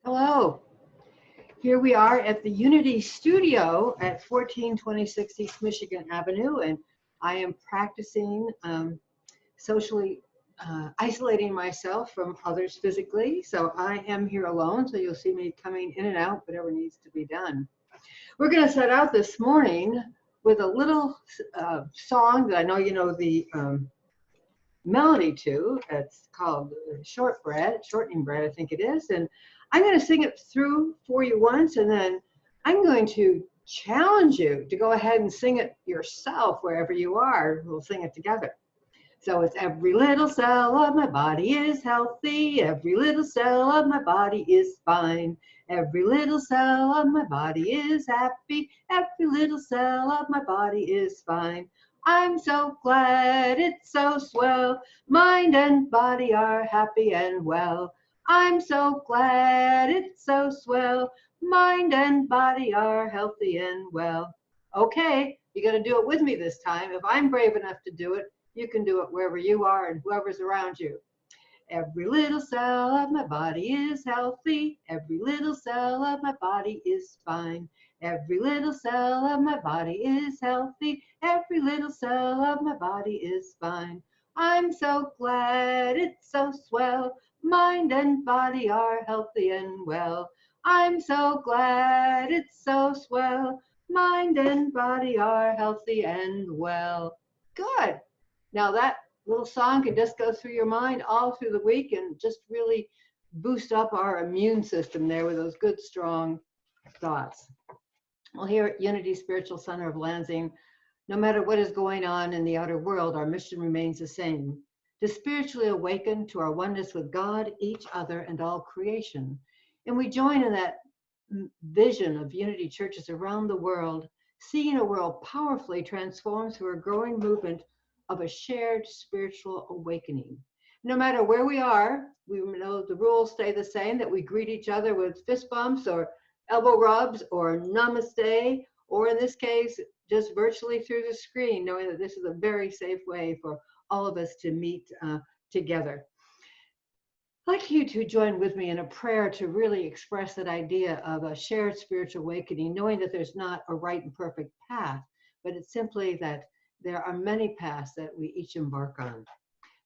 Hello. Here we are at the Unity Studio at 1426 East Michigan Avenue, and I am practicing socially isolating myself from others physically. So I am here alone, so you'll see me coming in and out, whatever needs to be done. We're going to set out this morning with a little song that I know you know the melody to. It's called Shortening Bread, I think it is. And I'm going to sing it through for you once, and then I'm going to challenge you to go ahead and sing it yourself wherever you are. We'll sing it together. So it's every little cell of my body is healthy. Every little cell of my body is fine. Every little cell of my body is happy. Every little cell of my body is fine. I'm so glad it's so swell. Mind and body are happy and well. I'm so glad it's so swell. Mind and body are healthy and well. Okay, you got to do it with me this time. If I'm brave enough to do it, you can do it wherever you are and whoever's around you. Every little cell of my body is healthy. Every little cell of my body is fine. Every little cell of my body is healthy. Every little cell of my body is fine. I'm so glad it's so swell. Mind and body are healthy and well. I'm so glad it's so swell. Mind and body are healthy and well. Good. Now that little song can just go through your mind all through the week and just really boost up our immune system there with those good, strong thoughts. Well, here at Unity Spiritual Center of Lansing, no matter what is going on in the outer world, our mission remains the same: to spiritually awaken to our oneness with God, each other, and all creation. And we join in that vision of Unity churches around the world, seeing a world powerfully transformed through a growing movement of a shared spiritual awakening. No matter where we are, we know the rules stay the same, that we greet each other with fist bumps or elbow rubs or namaste, or in this case, just virtually through the screen, knowing that this is a very safe way for all of us to meet together. I'd like you to join with me in a prayer to really express that idea of a shared spiritual awakening, knowing that there's not a right and perfect path, but it's simply that there are many paths that we each embark on.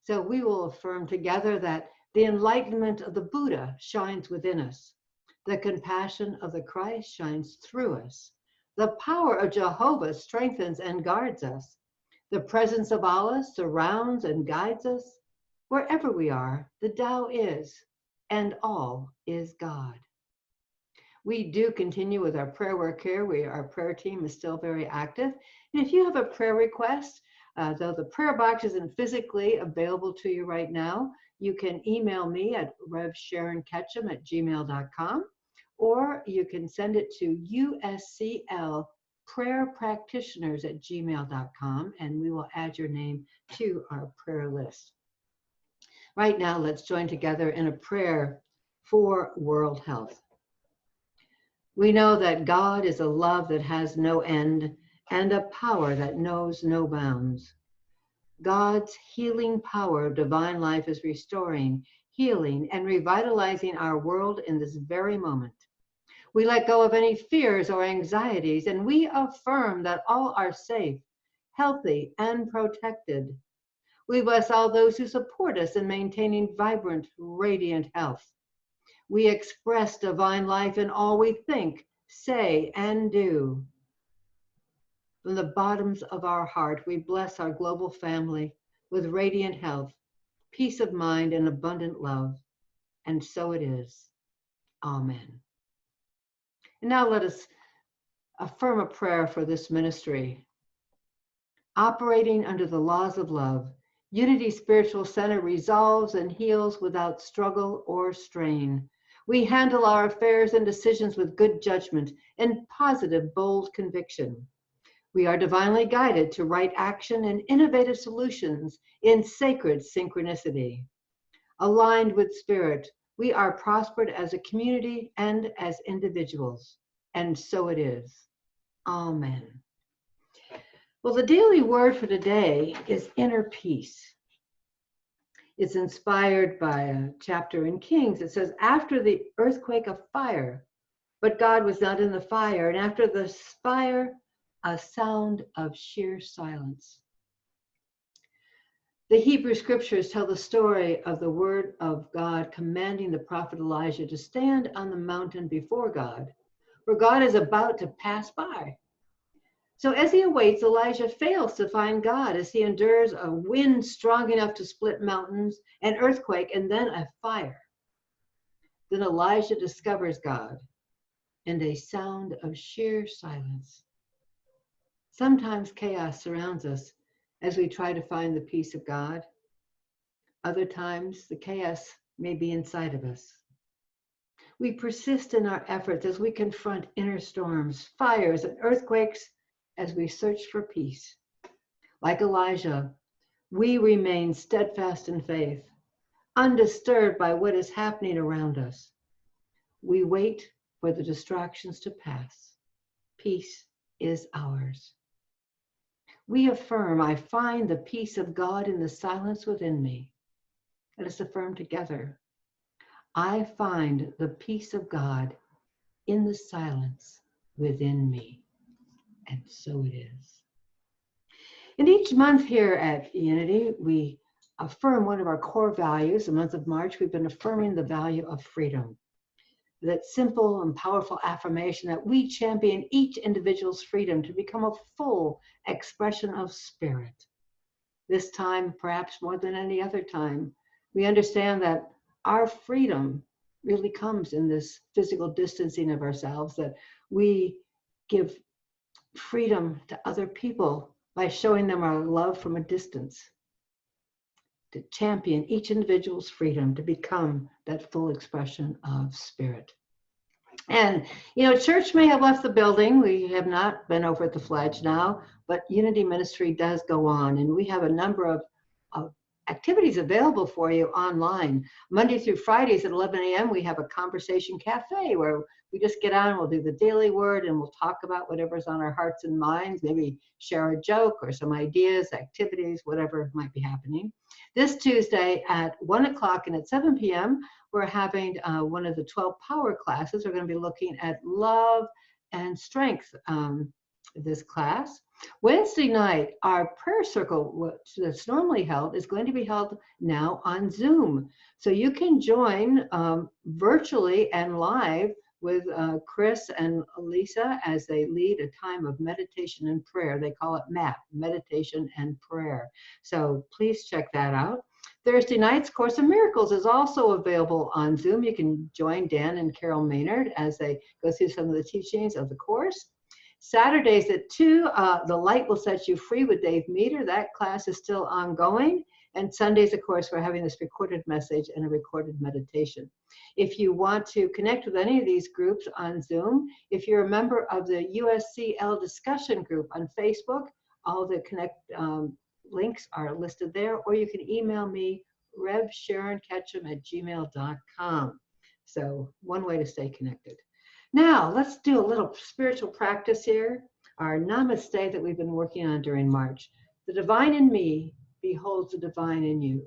So we will affirm together that the enlightenment of the Buddha shines within us. The compassion of the Christ shines through us. The power of Jehovah strengthens and guards us. The presence of Allah surrounds and guides us. Wherever we are, the Tao is, and all is God. We do continue with our prayer work here. Our prayer team is still very active. And if you have a prayer request, though the prayer box isn't physically available to you right now, you can email me at revsharonketchum@gmail.com, or you can send it to usclprayerpractitioners@gmail.com, and we will add your name to our prayer list. Right now, let's join together in a prayer for world health. We know that God is a love that has no end and a power that knows no bounds. God's healing power of divine life is restoring, healing, and revitalizing our world in this very moment. We let go of any fears or anxieties, and we affirm that all are safe, healthy, and protected. We bless all those who support us in maintaining vibrant, radiant health. We express divine life in all we think, say, and do. From the bottoms of our heart, we bless our global family with radiant health, peace of mind, and abundant love. And so it is. Amen. And now let us affirm a prayer for this ministry. Operating under the laws of love, Unity Spiritual Center resolves and heals without struggle or strain. We handle our affairs and decisions with good judgment and positive, bold conviction. We are divinely guided to right action and innovative solutions in sacred synchronicity. Aligned with spirit, we are prospered as a community and as individuals. And so it is. Amen. Well, the daily word for today is inner peace. It's inspired by a chapter in Kings. It says, after the earthquake, a fire, but God was not in the fire. And after the fire, a sound of sheer silence. The Hebrew scriptures tell the story of the word of God commanding the prophet Elijah to stand on the mountain before God, where God is about to pass by. So as he awaits, Elijah fails to find God as he endures a wind strong enough to split mountains, an earthquake, and then a fire. Then Elijah discovers God and a sound of sheer silence. Sometimes chaos surrounds us as we try to find the peace of God. Other times, the chaos may be inside of us. We persist in our efforts as we confront inner storms, fires, and earthquakes as we search for peace. Like Elijah, we remain steadfast in faith, undisturbed by what is happening around us. We wait for the distractions to pass. Peace is ours. We affirm, I find the peace of God in the silence within me. Let us affirm together. I find the peace of God in the silence within me. And so it is. And each month here at Unity, we affirm one of our core values. The month of March, we've been affirming the value of freedom. That simple and powerful affirmation that we champion each individual's freedom to become a full expression of spirit. This time, perhaps more than any other time, we understand that our freedom really comes in this physical distancing of ourselves, that we give freedom to other people by showing them our love from a distance, to champion each individual's freedom to become that full expression of spirit. And, church may have left the building. We have not been over at the Fledge now, but Unity Ministry does go on. And we have a number of activities available for you online. Monday through Fridays at 11 a.m., we have a conversation cafe where we just get on, we'll do the daily word, and we'll talk about whatever's on our hearts and minds, maybe share a joke or some ideas, activities, whatever might be happening. This Tuesday at 1 o'clock and at 7 p.m., we're having one of the 12 power classes. We're going to be looking at love and strength this class. Wednesday night, our prayer circle that's normally held is going to be held now on Zoom. So you can join virtually and live with Chris and Lisa as they lead a time of meditation and prayer. They call it MAP, meditation and prayer. So please check that out. Thursday night's Course in Miracles is also available on Zoom. You can join Dan and Carol Maynard as they go through some of the teachings of the course. Saturdays at 2, The Light Will Set You Free with Dave Meter. That class is still ongoing. And Sundays, of course, we're having this recorded message and a recorded meditation. If you want to connect with any of these groups on Zoom, if you're a member of the USCL discussion group on Facebook, all the connect links are listed there, or you can email me, revsharonketchum@gmail.com. So one way to stay connected. Now, let's do a little spiritual practice here. Our namaste that we've been working on during March. The divine in me beholds the divine in you.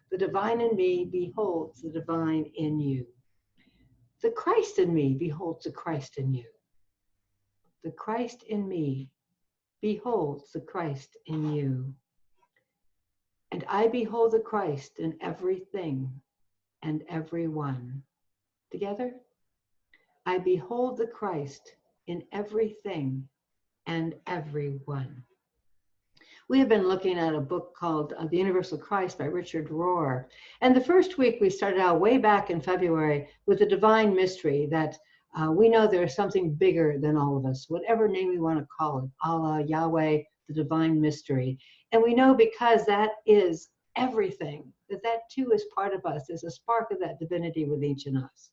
The divine in me beholds the divine in you. The Christ in me beholds the Christ in you. The Christ in me beholds the Christ in you. And I behold the Christ in everything and everyone. Together? I behold the Christ in everything and everyone. We have been looking at a book called The Universal Christ by Richard Rohr. And the first week we started out way back in February with the divine mystery that we know there's something bigger than all of us, whatever name we want to call it, Allah, Yahweh, the divine mystery. And we know because that is everything, that too is part of us. There's a spark of that divinity within each of us.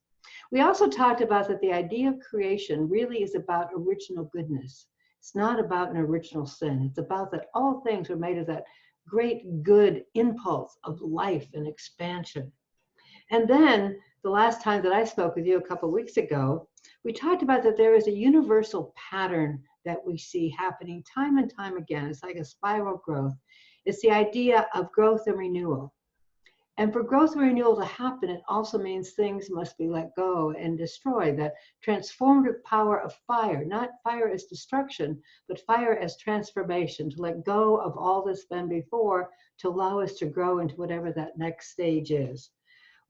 We also talked about that the idea of creation really is about original goodness. It's not about an original sin. It's about that all things are made of that great good impulse of life and expansion. And then the last time that I spoke with you a couple of weeks ago, we talked about that there is a universal pattern that we see happening time and time again. It's like a spiral growth. It's the idea of growth and renewal. And for growth and renewal to happen, it also means things must be let go and destroyed. That transformative power of fire, not fire as destruction, but fire as transformation, to let go of all that's been before, to allow us to grow into whatever that next stage is.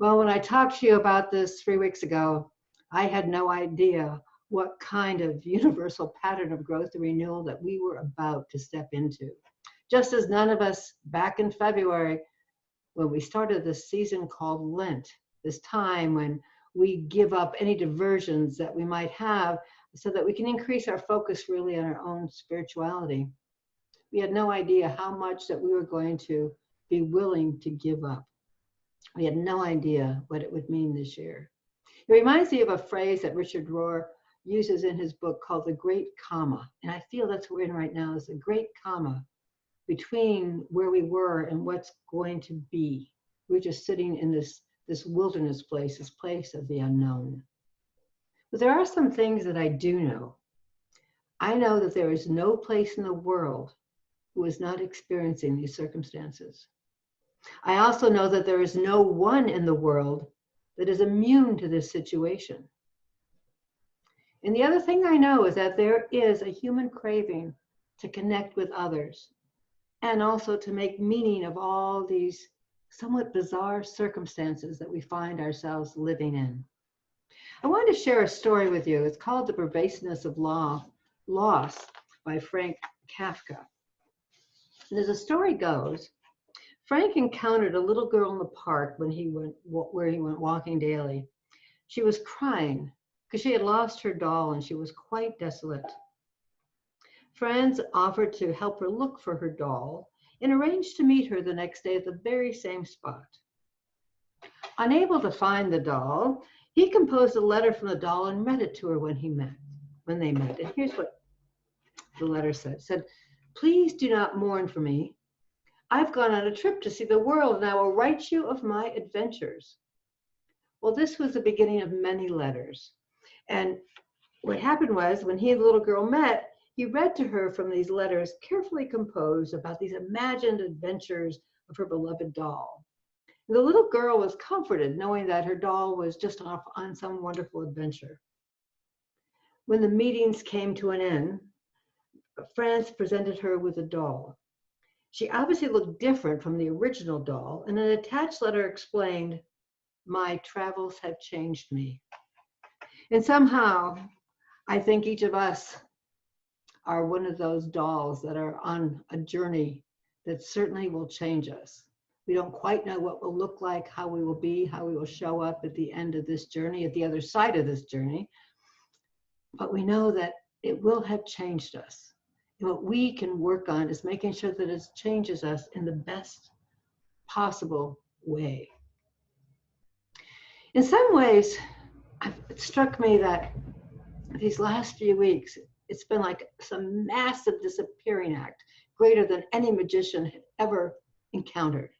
Well, when I talked to you about this 3 weeks ago, I had no idea what kind of universal pattern of growth and renewal that we were about to step into. Just as none of us back in February, when we started this season called Lent, this time when we give up any diversions that we might have so that we can increase our focus really on our own spirituality. We had no idea how much that we were going to be willing to give up. We had no idea what it would mean this year. It reminds me of a phrase that Richard Rohr uses in his book called the Great Comma. And I feel that's what we're in right now, is the great comma between where we were and what's going to be. We're just sitting in this wilderness place, this place of the unknown. But there are some things that I do know. I know that there is no place in the world who is not experiencing these circumstances. I also know that there is no one in the world that is immune to this situation. And the other thing I know is that there is a human craving to connect with others and also to make meaning of all these somewhat bizarre circumstances that we find ourselves living in. I wanted to share a story with you. It's called The Pervasiveness of Loss by Frank Kafka. And as the story goes, Frank encountered a little girl in the park where he went walking daily. She was crying because she had lost her doll and she was quite desolate. Friends offered to help her look for her doll and arranged to meet her the next day at the very same spot. Unable to find the doll, he composed a letter from the doll and read it to her when they met. And here's what the letter said. It said, "Please do not mourn for me. I've gone on a trip to see the world and I will write you of my adventures." Well, this was the beginning of many letters. And what happened was, when he and the little girl met, he read to her from these letters carefully composed about these imagined adventures of her beloved doll. And the little girl was comforted knowing that her doll was just off on some wonderful adventure. When the meetings came to an end, Franz presented her with a doll. She obviously looked different from the original doll, and an attached letter explained, "My travels have changed me." And somehow, I think each of us are one of those dolls that are on a journey that certainly will change us. We don't quite know what we'll look like, how we will be, how we will show up at the end of this journey, at the other side of this journey. But we know that it will have changed us. And what we can work on is making sure that it changes us in the best possible way. In some ways, it struck me that these last few weeks, it's been like some massive disappearing act, greater than any magician had ever encountered.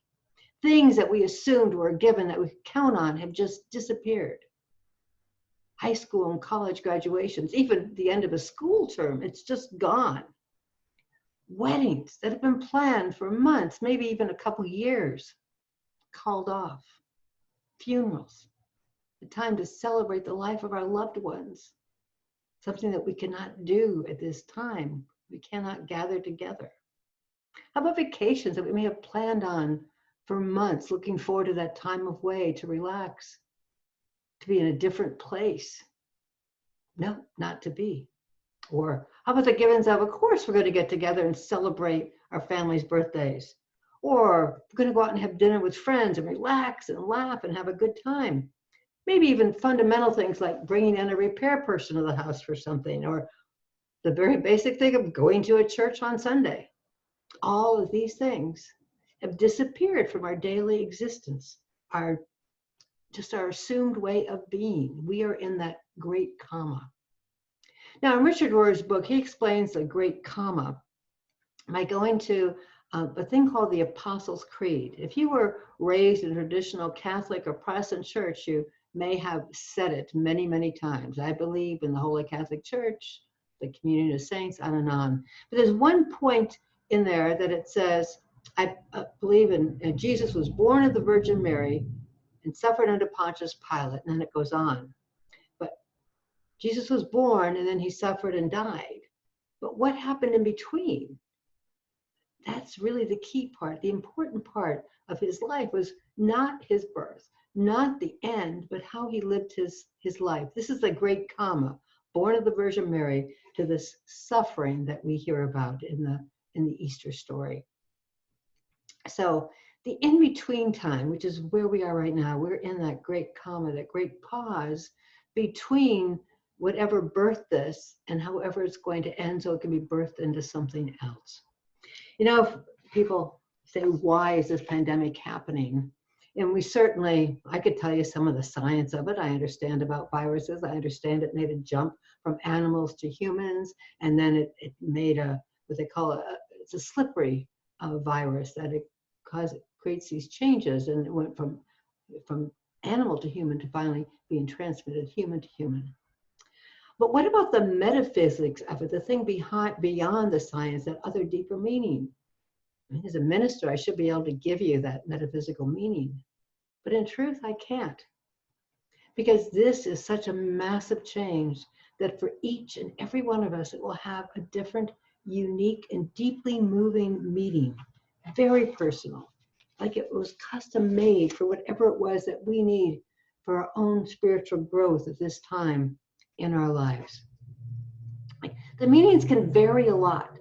Things that we assumed were a given that we could count on have just disappeared. High school and college graduations, even the end of a school term, it's just gone. Weddings that have been planned for months, maybe even a couple years, called off. Funerals, the time to celebrate the life of our loved ones, something that we cannot do at this time. We cannot gather together. How about vacations that we may have planned on for months, looking forward to that time of way to relax, to be in a different place? No, not to be. Or how about the givens of course, we're going to get together and celebrate our family's birthdays. Or we're going to go out and have dinner with friends and relax and laugh and have a good time. Maybe even fundamental things like bringing in a repair person to the house for something, or the very basic thing of going to a church on Sunday. All of these things have disappeared from our daily existence, our assumed way of being. We are in that great comma. Now, in Richard Rohr's book, he explains the great comma by going to a thing called the Apostles' Creed. If you were raised in a traditional Catholic or Protestant church, you may have said it many, many times. I believe in the Holy Catholic Church, the communion of saints, on and on. But there's one point in there that it says, I believe in Jesus was born of the Virgin Mary and suffered under Pontius Pilate, and then it goes on. But Jesus was born and then he suffered and died. But what happened in between? That's really the key part. The important part of his life was not his birth, not the end, but how he lived his life. This is the great comma, born of the Virgin Mary, to this suffering that we hear about in the Easter story. So the in-between time, which is where we are right now, we're in that great comma, that great pause between whatever birthed this and however it's going to end, so it can be birthed into something else. You know, people say, why is this pandemic happening? And we certainly, I could tell you some of the science of it. I understand about viruses. I understand it made a jump from animals to humans, and then it made what they call it's a slippery virus that it creates these changes, and it went from animal to human to finally being transmitted human to human. But what about the metaphysics of it, the thing beyond the science, that other deeper meaning? I mean, as a minister, I should be able to give you that metaphysical meaning. But in truth, I can't. Because this is such a massive change that for each and every one of us, it will have a different, unique, and deeply moving meaning. Very personal. Like it was custom made for whatever it was that we need for our own spiritual growth at this time in our lives. The meanings can vary a lot.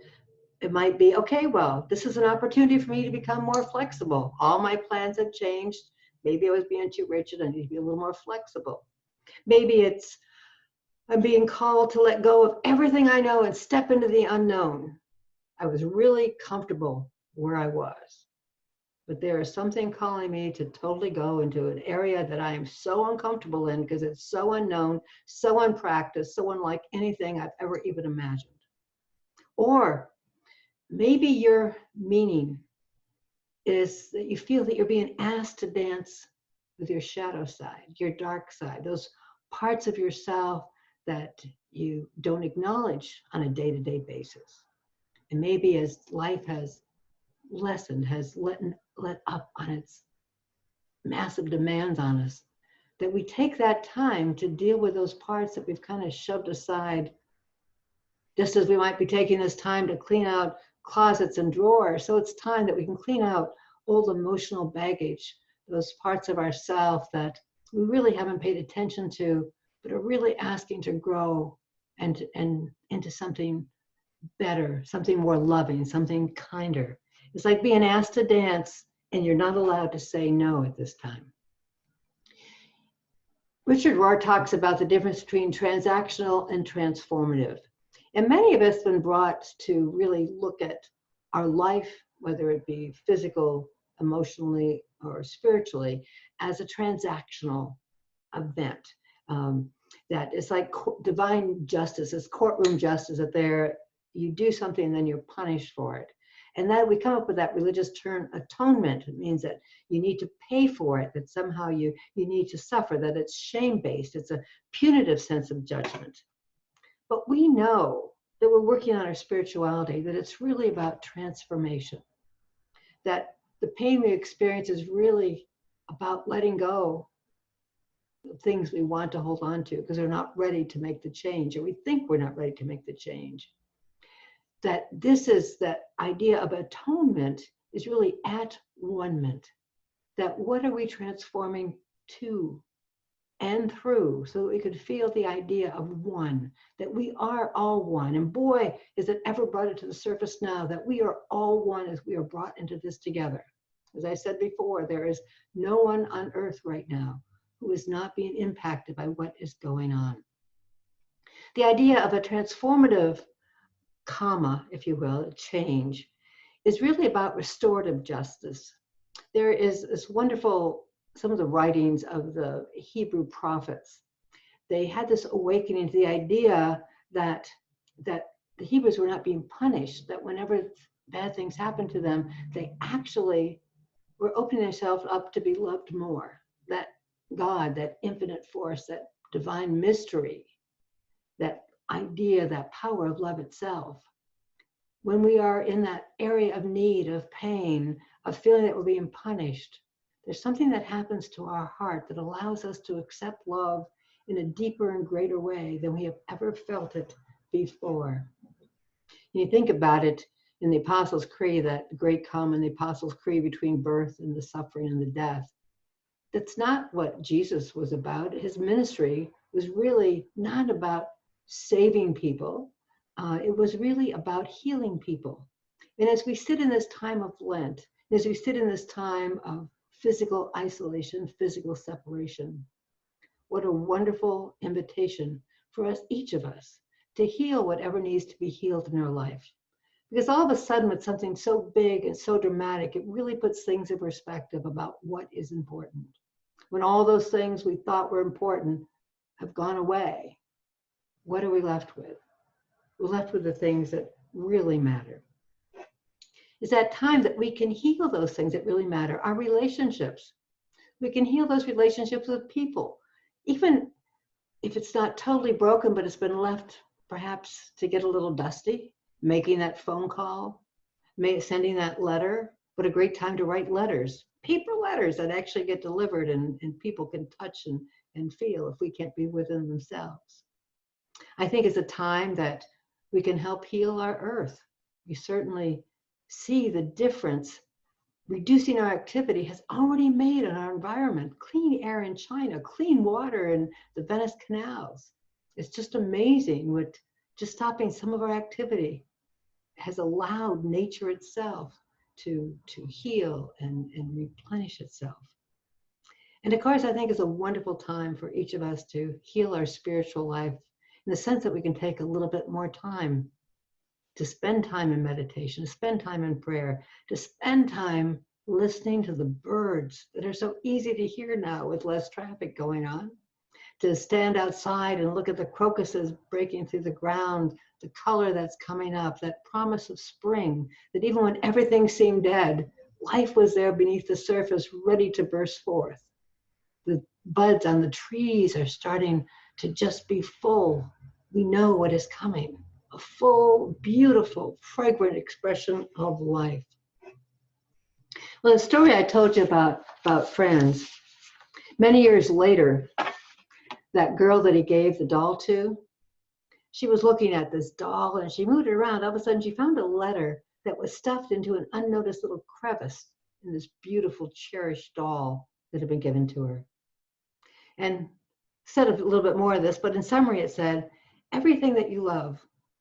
It might be, okay, well, this is an opportunity for me to become more flexible. All my plans have changed. Maybe I was being too rigid. I need to be a little more flexible. Maybe it's, I'm being called to let go of everything I know and step into the unknown. I was really comfortable where I was. But there is something calling me to totally go into an area that I am so uncomfortable in because it's so unknown, so unpracticed, so unlike anything I've ever even imagined. Or maybe your meaning is that you feel that you're being asked to dance with your shadow side, your dark side, those parts of yourself that you don't acknowledge on a day-to-day basis. And maybe as life has lessened, has let up on its massive demands on us, that we take that time to deal with those parts that we've kind of shoved aside, just as we might be taking this time to clean out closets and drawers. So it's time that we can clean out old emotional baggage, those parts of ourselves that we really haven't paid attention to, but are really asking to grow and into something better, something more loving, something kinder. It's like being asked to dance and you're not allowed to say no at this time. Richard Rohr talks about the difference between transactional and transformative. And many of us have been brought to really look at our life, whether it be physical, emotionally, or spiritually, as a transactional event. That it's like divine justice, it's courtroom justice, that there you do something and then you're punished for it. And that we come up with that religious term atonement. It means that you need to pay for it, that somehow you need to suffer, that it's shame-based. It's a punitive sense of judgment. But we know that we're working on our spirituality, that it's really about transformation, that the pain we experience is really about letting go of things we want to hold on to because we're not ready to make the change, or we think we're not ready to make the change. That this is that idea of atonement is really at one-ment. That what are we transforming to and through, so that we could feel the idea of one, that we are all one. And boy, is it ever brought it to the surface now that we are all one as we are brought into this together. As I said before, there is no one on earth right now who is not being impacted by what is going on. The idea of a transformative comma, if you will, change, is really about restorative justice. There is this wonderful, some of the writings of the Hebrew prophets. They had this awakening to the idea that the Hebrews were not being punished, that whenever bad things happened to them, they actually were opening themselves up to be loved more. That God, that infinite force, that divine mystery, that idea, that power of love itself, when we are in that area of need, of pain, of feeling that we're being punished, there's something that happens to our heart that allows us to accept love in a deeper and greater way than we have ever felt it before. You think about it in the Apostles' Creed, that great comment, the Apostles' Creed between birth and the suffering and the death. That's not what Jesus was about. His ministry was really not about saving people. It was really about healing people. And as we sit in this time of Lent, as we sit in this time of physical isolation, physical separation, what a wonderful invitation for us, each of us, to heal whatever needs to be healed in our life. Because all of a sudden, with something so big and so dramatic, it really puts things in perspective about what is important. When all those things we thought were important have gone away, what are we left with? We're left with the things that really matter. It's that time that we can heal those things that really matter, our relationships. We can heal those relationships with people, even if it's not totally broken, but it's been left perhaps to get a little dusty, making that phone call, sending that letter. What a great time to write letters, paper letters that actually get delivered and people can touch and feel if we can't be within themselves. I think it's a time that we can help heal our earth. We certainly see the difference reducing our activity has already made on our environment. Clean air in China, clean water in the Venice canals. It's just amazing what just stopping some of our activity has allowed nature itself to heal and replenish itself. And of course, I think it's a wonderful time for each of us to heal our spiritual life in the sense that we can take a little bit more time to spend time in meditation, to spend time in prayer, to spend time listening to the birds that are so easy to hear now with less traffic going on, to stand outside and look at the crocuses breaking through the ground, the color that's coming up, that promise of spring, that even when everything seemed dead, life was there beneath the surface, ready to burst forth. The buds on the trees are starting to just be full. We know what is coming. A full, beautiful, fragrant expression of life. Well, the story I told you about Franz, many years later, that girl that he gave the doll to, she was looking at this doll and she moved it around. All of a sudden, she found a letter that was stuffed into an unnoticed little crevice in this beautiful, cherished doll that had been given to her. And said a little bit more of this, but in summary, it said, everything that you love,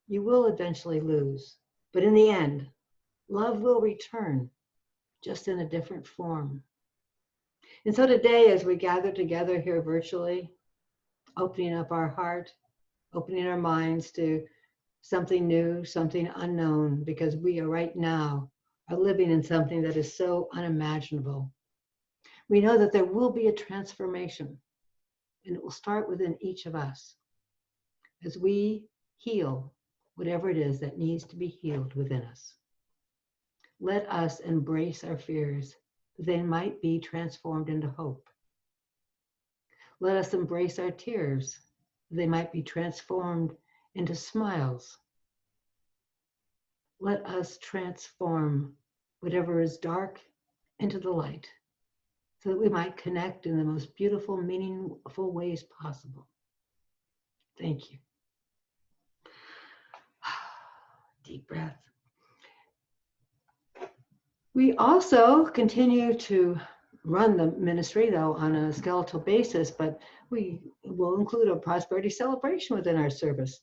you will eventually lose. But in the end, love will return, just in a different form. And so today, as we gather together here virtually, opening up our heart, opening our minds to something new, something unknown, because we are right now are living in something that is so unimaginable. We know that there will be a transformation, and it will start within each of us as we heal whatever it is that needs to be healed within us. Let us embrace our fears, that they might be transformed into hope. Let us embrace our tears, that they might be transformed into smiles. Let us transform whatever is dark into the light, so that we might connect in the most beautiful, meaningful ways possible. Thank you. Deep breath. We also continue to run the ministry, though, on a skeletal basis, but we will include a prosperity celebration within our service.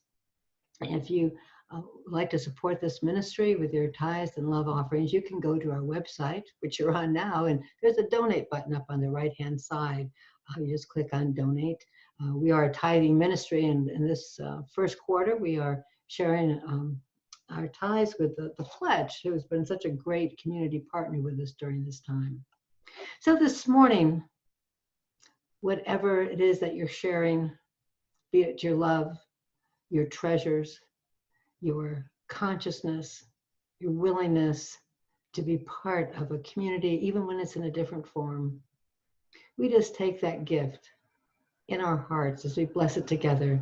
If you would like to support this ministry with your tithes and love offerings, you can go to our website, which you're on now, and there's a donate button up on the right-hand side. You just click on donate. We are a tithing ministry, and in this first quarter, we are sharing our ties with the Pledge, who has been such a great community partner with us during this time. So this morning, whatever it is that you're sharing, be it your love, your treasures, your consciousness, your willingness to be part of a community, even when it's in a different form, we just take that gift in our hearts as we bless it together.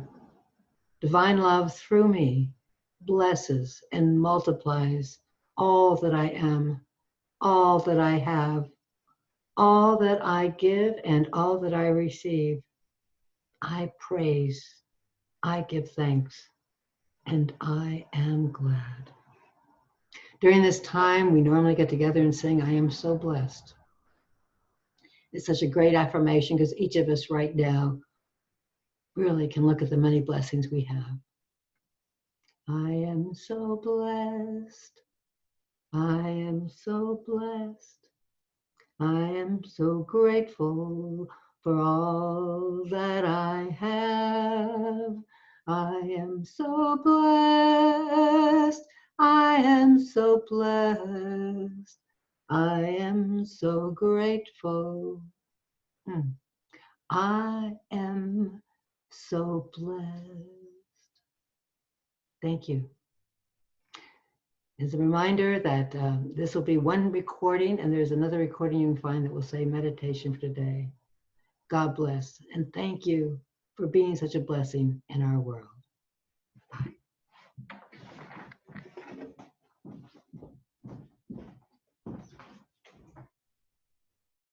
Divine love through me blesses and multiplies all that I am, all that I have, all that I give, and all that I receive. I praise, I give thanks, and I am glad. During this time, we normally get together and sing, I am so blessed. It's such a great affirmation because each of us right now really can look at the many blessings we have. I am so blessed. I am so blessed. I am so grateful for all that I have. I am so blessed. I am so blessed. I am so grateful. I am so blessed. Thank you. As a reminder that this will be one recording, and there's another recording you can find that will say meditation for today. God bless, and thank you for being such a blessing in our world.